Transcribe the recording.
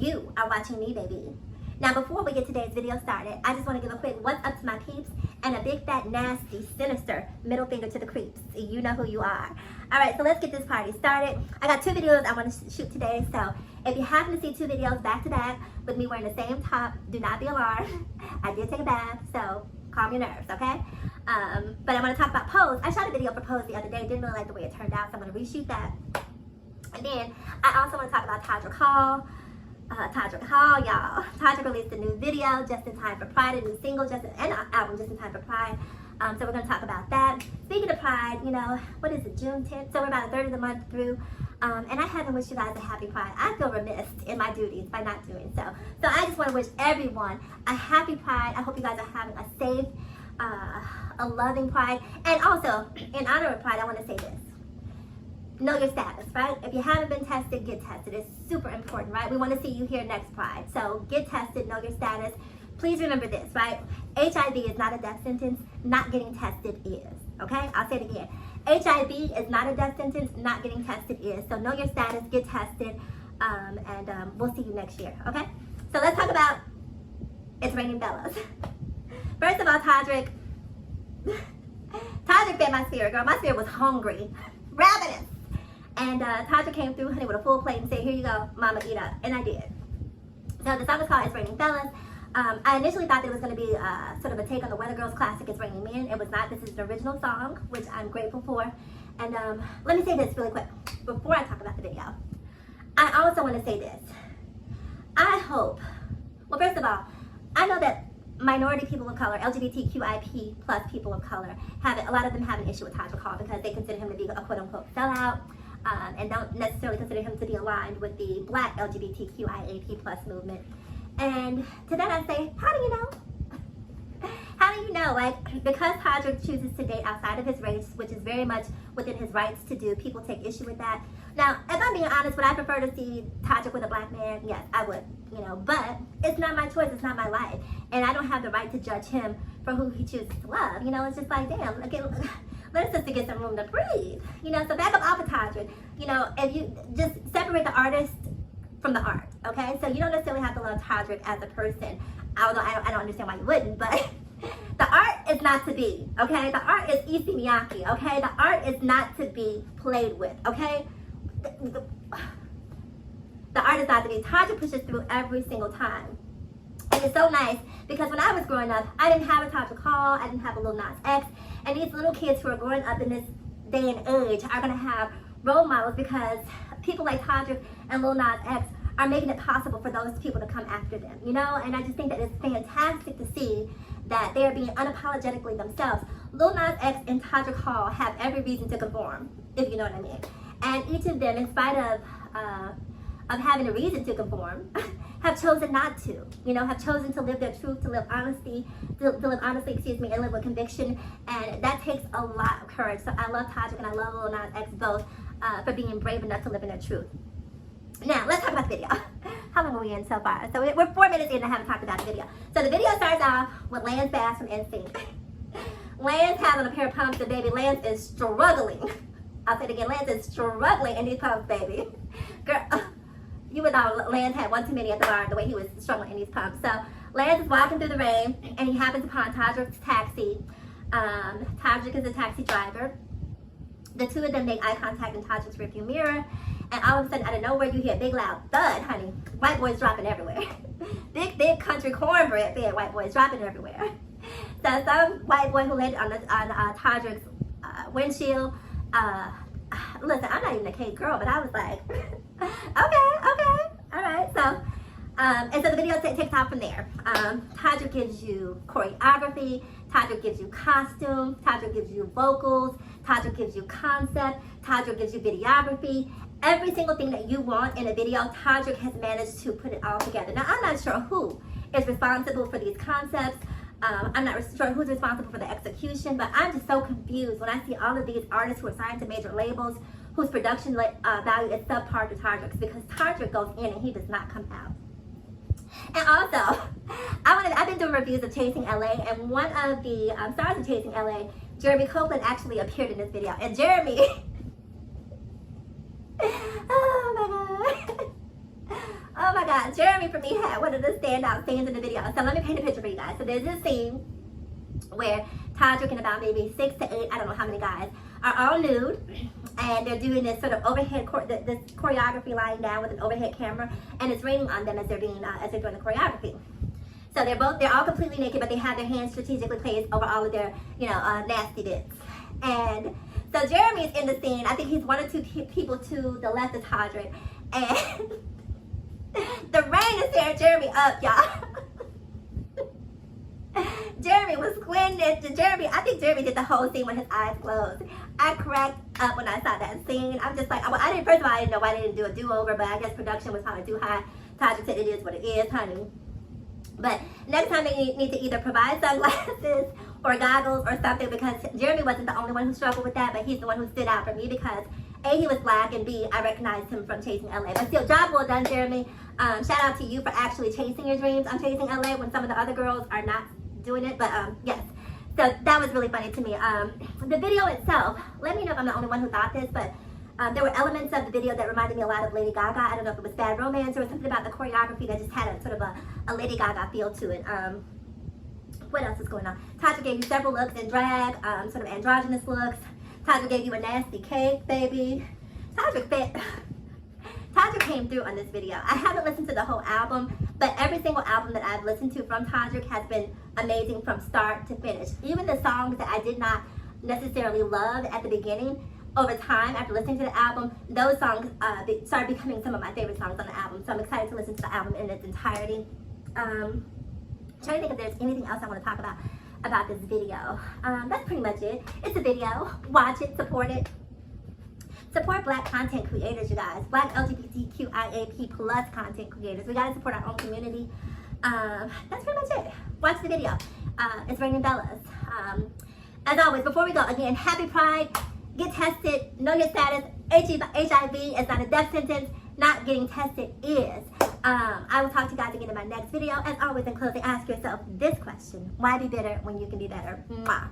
you are watching me, baby. Now, before we get today's video started, I just want to give a quick what's up to my peeps and a big, fat, nasty, sinister middle finger to the creeps. You know who you are. All right, so let's get this party started. I got 2 videos I want to shoot today, so if you happen to see 2 videos back to back with me wearing the same top, do not be alarmed. I did take a bath, so calm your nerves, okay? But I want to talk about Pose. I shot a video for Pose the other day. Didn't really like the way it turned out, so I'm going to reshoot that. And then I also want to talk about Todrick Hall. Todrick Hall, y'all. Todrick released a new video just in time for Pride, a new single and an album just in time for Pride. So we're going to talk about that. Speaking of Pride, you know, what is it, June 10th? So we're about a third of the month through. And I haven't wished you guys a happy Pride. I feel remiss in my duties by not doing so. So I just want to wish everyone a happy Pride. I hope you guys are having a safe, a loving Pride. And also, in honor of Pride, I want to say this. Know your status, right? If you haven't been tested, get tested. It's super important, right? We want to see you here next Pride. So get tested, know your status. Please remember this, right? HIV is not a death sentence. Not getting tested is, okay? I'll say it again. HIV is not a death sentence. Not getting tested is. So know your status, get tested, and we'll see you next year, okay? So let's talk about It's Raining Bellas. First of all, Todrick fed my spirit, girl. My spirit was hungry, ravenous. And Todrick came through, honey, with a full plate and said, here you go, mama, eat up. And I did. So the song is called It's Raining Fellas. I initially thought that it was going to be sort of a take on the Weather Girls classic, It's Raining Men. It was not. This is an original song, which I'm grateful for. And let me say this really quick before I talk about the video. I also want to say this. I hope, well, first of all, I know that minority people of color, LGBTQIP plus people of color, a lot of them have an issue with Todrick Hall because they consider him to be a quote-unquote sellout. And don't necessarily consider him to be aligned with the black LGBTQIAP plus movement. And to that I say, how do you know? How do you know? Like, because Todrick chooses to date outside of his race, which is very much within his rights to do, people take issue with that. Now, if I'm being honest, would I prefer to see Todrick with a black man? Yes, I would, you know, but it's not my choice, it's not my life. And I don't have the right to judge him for who he chooses to love. You know, it's just like, damn, okay, let us just get some room to breathe. You know, so back up off of Todrick. You know, if you just separate the artist from the art, okay? So you don't necessarily have to love Todrick as a person, although I don't understand why you wouldn't, but the art is not to be, okay? The art is isi miyake, okay? The art is not to be played with, okay? The art is not to be. Todrick pushes through every single time. And it's so nice because when I was growing up, I didn't have a Todrick Hall, I didn't have a Lil Nas X, and these little kids who are growing up in this day and age are going to have role models because people like Todrick and Lil Nas X are making it possible for those people to come after them, you know? And I just think that it's fantastic to see that they are being unapologetically themselves. Lil Nas X and Todrick Hall have every reason to conform, if you know what I mean. And each of them, in spite of having a reason to conform, have chosen not to, you know, have chosen to live their truth, to live honestly, and live with conviction. And that takes a lot of courage. So I love Todrick and I love Lil Nas X both for being brave enough to live in their truth. Now, let's talk about the video. How long are we in so far? So we're 4 minutes in and I haven't talked about the video. So the video starts off with Lance Bass from NSYNC. Lance has on a pair of pumps and baby, Lance is struggling. I'll say it again, Lance is struggling in these pumps, baby. Girl, you would know Lance had one too many at the bar the way he was struggling in these pumps. So Lance is walking through the rain and he happens upon Todrick's taxi. Todrick is a taxi driver. The two of them make eye contact in Todrick's rearview mirror. And all of a sudden, out of nowhere, you hear a big loud thud, honey. White boys dropping everywhere. big country cornbread fed white boys dropping everywhere. So some white boy who landed on Todrick's windshield. Listen, I'm not even a K girl, but I was like, okay, all right. So, and so the video takes off from there. Todrick gives you choreography. Todrick gives you costume. Todrick gives you vocals. Todrick gives you concept. Todrick gives you videography. Every single thing that you want in a video, Todrick has managed to put it all together. Now, I'm not sure who is responsible for these concepts. I'm not sure who's responsible for the execution, but I'm just so confused when I see all of these artists who are signed to major labels whose production value is subpar to Todrick's, because Todrick goes in and he does not come out. And also, I've been doing reviews of Chasing LA, and one of the stars of Chasing LA, Jeremy Copeland, actually appeared in this video. And Jeremy, oh my God, Jeremy Jeremy, for me, had one of the standout scenes in the video. So let me paint a picture for you guys. So there's this scene where Todrick and about maybe 6 to 8, I don't know how many guys, are all nude, and they're doing this sort of overhead this choreography lying down with an overhead camera, and it's raining on them as they're doing the choreography. So they're all completely naked, but they have their hands strategically placed over all of their, nasty bits. And so Jeremy's in the scene. I think he's 1 or 2 people to the left of Todrick, and the rain is tearing Jeremy up, y'all. Jeremy was squinting. I think Jeremy did the whole scene with his eyes closed. I cracked up when I saw that scene. I'm just like, first of all, I didn't know why they didn't do a do-over, but I guess production was probably too high. Todrick said it is what it is, honey. But next time they need to either provide sunglasses or goggles or something, because Jeremy wasn't the only one who struggled with that, but he's the one who stood out for me because A, he was black, and B, I recognized him from Chasing LA. But still, job well done, Jeremy. Shout out to you for actually chasing your dreams on Chasing LA when some of the other girls are not doing it. But yes, so that was really funny to me. The video itself, let me know if I'm the only one who thought this, but there were elements of the video that reminded me a lot of Lady Gaga. I don't know if it was Bad Romance or something about the choreography that just had a sort of a Lady Gaga feel to it. What else is going on? Todrick gave you several looks in drag, sort of androgynous looks. Todrick gave you a nasty cake, baby. Todrick came through on this video. I haven't listened to the whole album, but every single album that I've listened to from Todrick has been amazing from start to finish. Even the songs that I did not necessarily love at the beginning, over time, after listening to the album, those songs started becoming some of my favorite songs on the album. So I'm excited to listen to the album in its entirety. Trying to think if there's anything else I want to talk about this video. That's pretty much it. It's a video. Watch it, support it. Support Black content creators, you guys. Black LGBTQIAP+ content creators. We gotta support our own community. That's pretty much it. Watch the video. It's raining Bellas. As always, before we go, again, happy Pride. Get tested. Know your status. HIV is not a death sentence. Not getting tested is. I will talk to you guys again in my next video. As always, in closing, ask yourself this question. Why be bitter when you can be better? Mwah.